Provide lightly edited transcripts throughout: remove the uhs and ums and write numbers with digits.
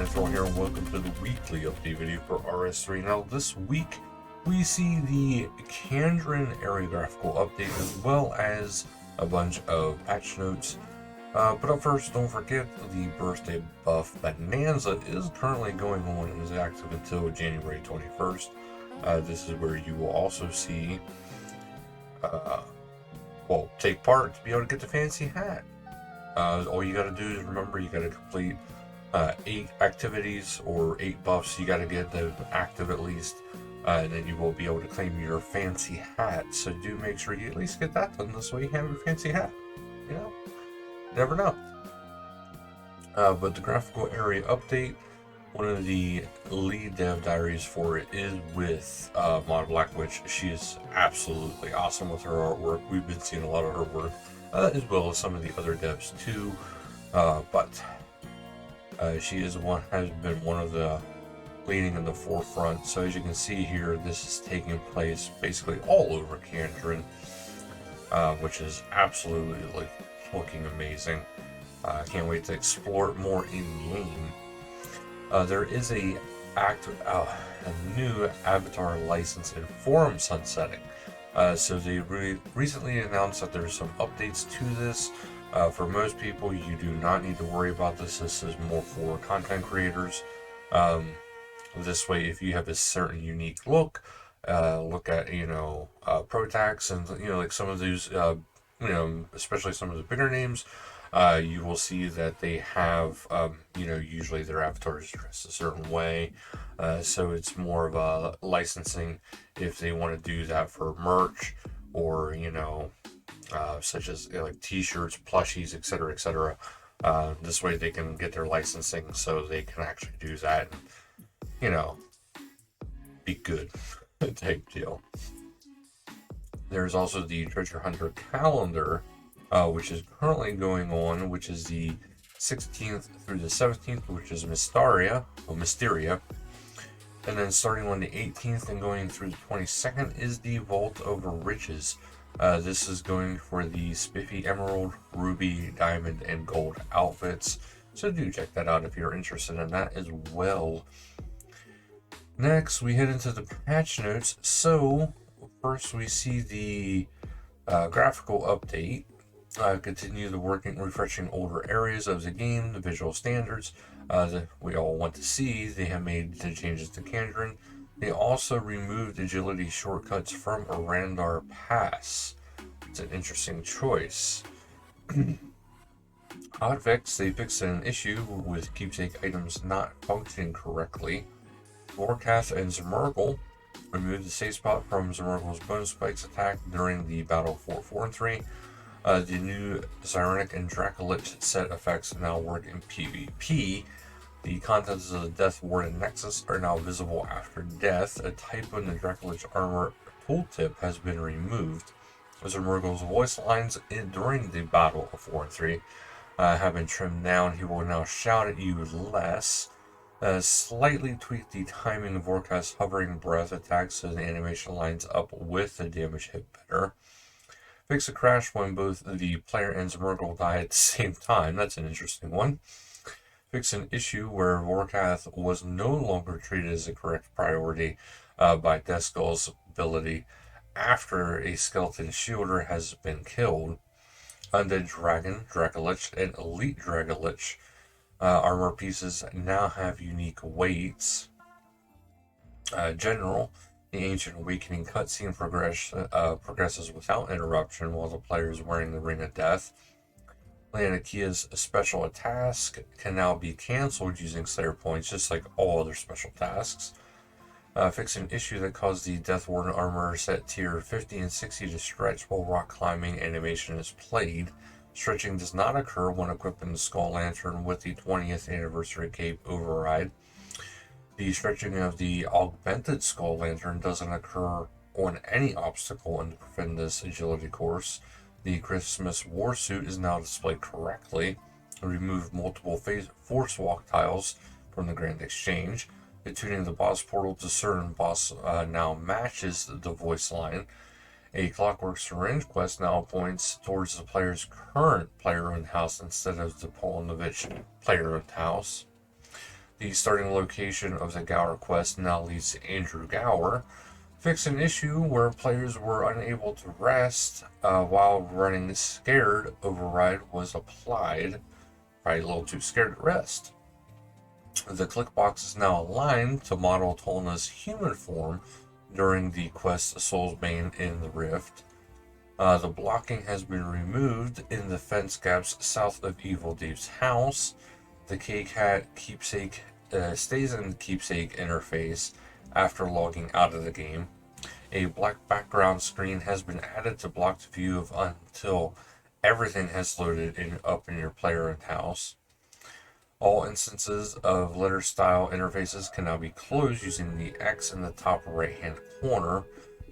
Manithral here, and welcome to the weekly update video for RS3. Now, this week we see the Kandarin area graphical update as well as a bunch of patch notes. But up first, don't forget the birthday buff Bonanza is currently going on and is active until January 21st. This is where you will also see, take part to be able to get the fancy hat. All you gotta do is remember you gotta complete 8 activities or 8 buffs. You gotta get them active at least, and then you will be able to claim your fancy hat. So do make sure you at least get that done. This way you have your fancy hat. You know, never know. But the graphical area update, one of the lead dev diaries for it is with Mod Black Witch. She is absolutely awesome with her artwork. We've been seeing a lot of her work, as well as some of the other devs too. But she has been one of the leading in the forefront. So as you can see here, this is taking place basically all over Kandarin, which is absolutely looking amazing. I can't wait to explore it more in game. There is a new avatar license and forum sunsetting. So they recently announced that there's some updates to this. For most people, you do not need to worry about this. This is more for content creators. This way, if you have a certain unique look at Protax and like some of these especially some of the bigger names, you will see that they have usually their avatars dressed a certain way. So it's more of a licensing if they want to do that for merch or such as like t-shirts, plushies, etc., etc. This way they can get their licensing so they can actually do that and, be good type deal. There's also the Treasure Hunter calendar, which is currently going on, which is the 16th through the 17th, which is Mysteria. And then starting on the 18th and going through the 22nd is the Vault of Riches. This is going for the spiffy emerald, ruby, diamond, and gold outfits. So do check that out if you're interested in that as well. Next, we head into the patch notes. So first we see the graphical update. Continue the refreshing older areas of the game, the visual standards that we all want to see. They have made the changes to Kandarin. They also removed agility shortcuts from Arandar Pass. It's an interesting choice. Hotfix, they fixed an issue with keepsake items not functioning correctly. Vorkath and Zmergal removed the safe spot from Zmergal's bonus spikes attack during the battle for 4 and 3. The new Zyrenic and Dracolich set effects now work in PvP. The contents of the Death Warden Nexus are now visible after death. A typo in the Dracolich armor tooltip has been removed. Zmergal's voice lines during the battle of 4 and 3 have been trimmed down. He will now shout at you less. Slightly tweak the timing of Vorkath's hovering breath attacks so the animation lines up with the damage hit better. Fix a crash when both the player and Zmergal die at the same time. That's an interesting one. Fix an issue where Vorkath was no longer treated as a correct priority by Deathskull's ability after a skeleton shielder has been killed. Undead Dragon, Dracolich, and Elite Dracolich armor pieces now have unique weights. General, the Ancient Awakening cutscene progresses without interruption while the player is wearing the Ring of Death. Lanikia's special task can now be cancelled using Slayer points, just like all other special tasks. Fix an issue that caused the Death Warden armor set tier 50 and 60 to stretch while rock climbing animation is played. Stretching does not occur when equipping the Skull Lantern with the 20th anniversary cape override. The stretching of the augmented Skull Lantern doesn't occur on any obstacle in the Profundus agility course. The Christmas War Suit is now displayed correctly. Remove multiple force walk tiles from the Grand Exchange. The tuning of the boss portal to certain boss now matches the voice line. A Clockwork Syringe quest now points towards the player's current player-owned house instead of the Polonovich player-owned house. The starting location of the Gower quest now leads to Andrew Gower. Fix an issue where players were unable to rest while running scared. Override was applied. Probably a little too scared to rest. The click box is now aligned to model Tolna's human form during the quest Soulsbane in the Rift. The blocking has been removed in the fence gaps south of Evil Dave's house. The K-Cat keepsake stays in the keepsake interface after logging out of the game. A black background screen has been added to block the view of until everything has loaded up in your player house. All instances of letter style interfaces can now be closed using the X in the top right hand corner.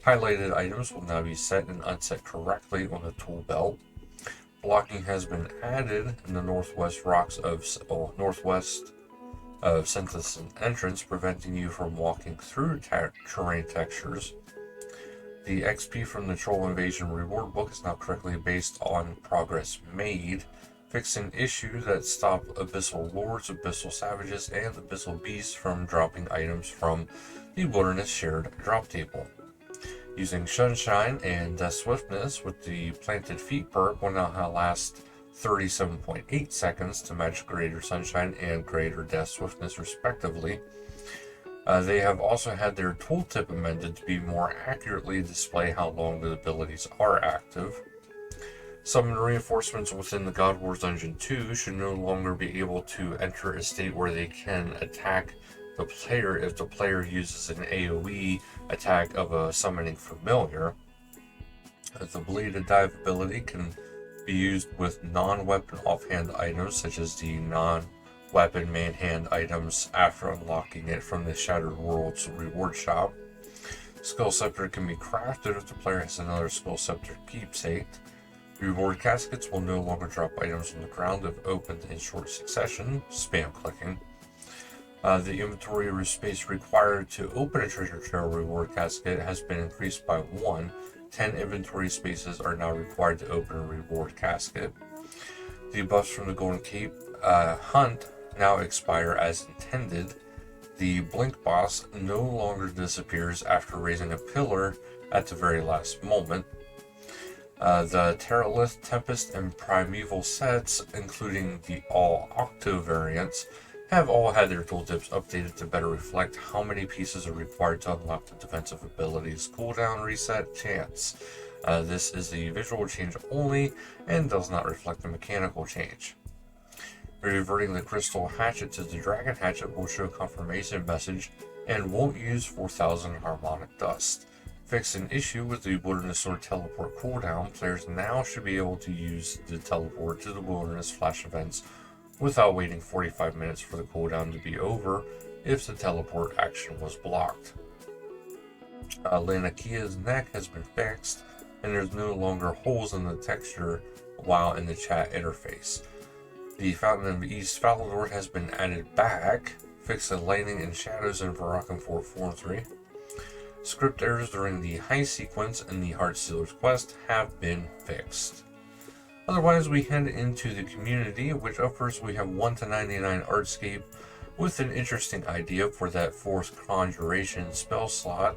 Highlighted items will now be set and unset correctly on the tool belt. Blocking has been added in the northwest of Synthesis entrance, preventing you from walking through terrain textures. The XP from the Troll Invasion reward book is now correctly based on progress made. Fix an issue that stopped Abyssal Lords, Abyssal Savages, and Abyssal Beasts from dropping items from the Wilderness Shared drop table. Using Sunshine and Death Swiftness with the Planted Feet perk will now last 37.8 seconds to match Greater Sunshine and Greater Death Swiftness respectively. They have also had their tooltip amended to be more accurately display how long the abilities are active. Summon reinforcements within the God Wars Dungeon 2 should no longer be able to enter a state where they can attack the player if the player uses an AoE attack of a summoning familiar. The Bladed Dive ability can be used with non-weapon offhand items such as the non-weapon manhand items after unlocking it from the Shattered Worlds reward shop. Skull Scepter can be crafted if the player has another Skull Scepter keepsake. Reward caskets will no longer drop items on the ground if opened in short succession, spam clicking. The inventory space required to open a treasure trail reward casket has been increased by 1. 10 inventory spaces are now required to open a reward casket. The buffs from the Golden Cape hunt now expire as intended. The Blink boss no longer disappears after raising a pillar at the very last moment. The Terralith, Tempest, and Primeval sets, including the all Octo variants, have all had their tooltips updated to better reflect how many pieces are required to unlock the defensive abilities cooldown reset chance. This is the visual change only and does not reflect the mechanical change. Reverting the Crystal Hatchet to the Dragon Hatchet will show confirmation message and won't use 4000 Harmonic Dust. Fix an issue with the Wilderness Sword teleport cooldown. Players now should be able to use the teleport to the Wilderness Flash events without waiting 45 minutes for the cooldown to be over if the teleport action was blocked. Lanakia's neck has been fixed, and there's no longer holes in the texture while in the chat interface. The Fountain of East Falador has been added back. Fix the lighting and shadows in Varakan 4 and 3. Script errors during the high sequence and the Heartstealer's quest have been fixed. Otherwise, we head into the community, which up first we have 1 to 99 Artscape with an interesting idea for that 4th Conjuration spell slot,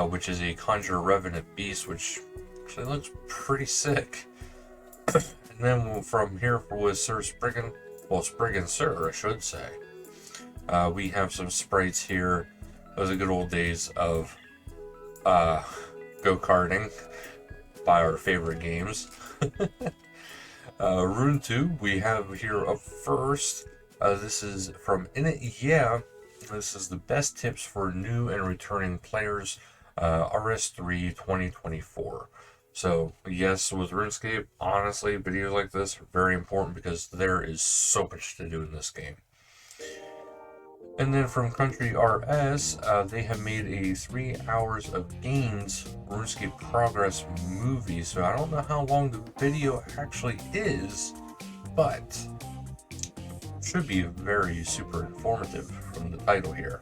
which is a Conjure Revenant Beast, which actually looks pretty sick. And then from here with Sir Spriggan, Spriggan Sir, I should say. We have some sprites here of the good old days of go-karting by our favorite games. Rune 2 we have here up first. This is from Init. Yeah, this is the best tips for new and returning players, RS3 2024. So yes, with RuneScape, honestly, videos like this are very important because there is so much to do in this game. And then from Country RS, they have made a 3 hours of gains RuneScape progress movie. So I don't know how long the video actually is, but should be very super informative from the title here.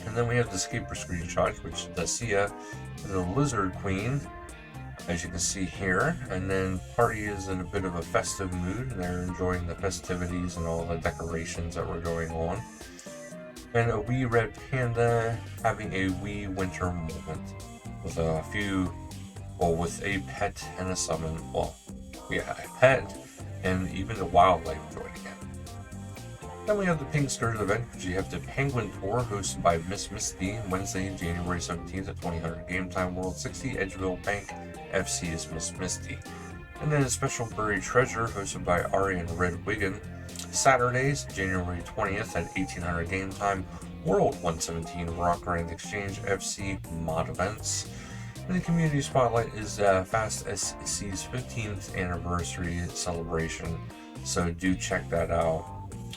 And then we have the Scaper screenshot, which is Dacia, the Lizard Queen, as you can see here. And then party is in a bit of a festive mood, and they're enjoying the festivities and all the decorations that were going on. And a wee red panda having a wee winter moment with a few, well, with a pet and a summon. Well, yeah, a pet and even the wildlife joining in. Then we have the Pink Skirt event, which you have the Penguin Tour hosted by Miss Misty, Wednesday, January 17th at 2000 Game Time, World 60, Edgeville Bank FC is Miss Misty. And then a special buried treasure hosted by Ari and Red Wigan, Saturdays, January 20th at 1800 Game Time, World 117 Rock Grand Exchange FC mod events. And the community spotlight is Fast SC's 15th anniversary celebration, so do check that out.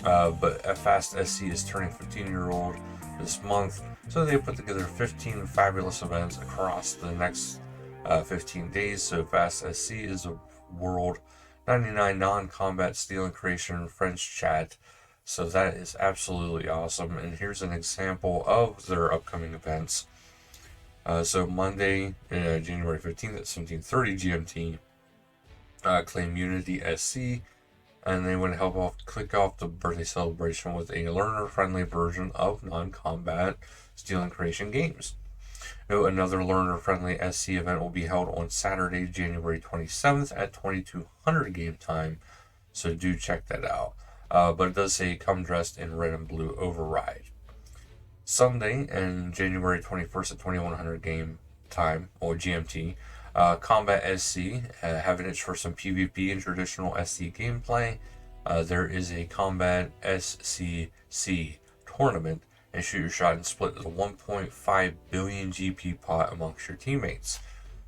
But Fast SC is turning 15-year-old this month, so they put together 15 fabulous events across the next 15 days. So Fast SC is a World 99 non-combat steel and creation French chat, so that is absolutely awesome. And here's an example of their upcoming events. So Monday, January 15th at 17:30 GMT, Claim Unity SC, and they want to help kick off the birthday celebration with a learner-friendly version of non-combat steel and creation games. Another learner-friendly SC event will be held on Saturday, January 27th at 2200 Game Time, so do check that out. But it does say come dressed in red and blue override. Sunday and January 21st at 2100 Game Time, or GMT, Combat SC, having it for some PvP and traditional SC gameplay. There is a Combat SCC tournament, and shoot your shot and split the 1.5 billion GP pot amongst your teammates.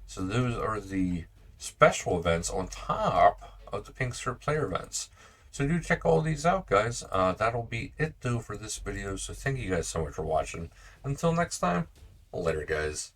So those are the special events on top of the Pink Skirt player events. So do check all these out, guys. That'll be it though for this video. So thank you guys so much for watching. Until next time, later guys.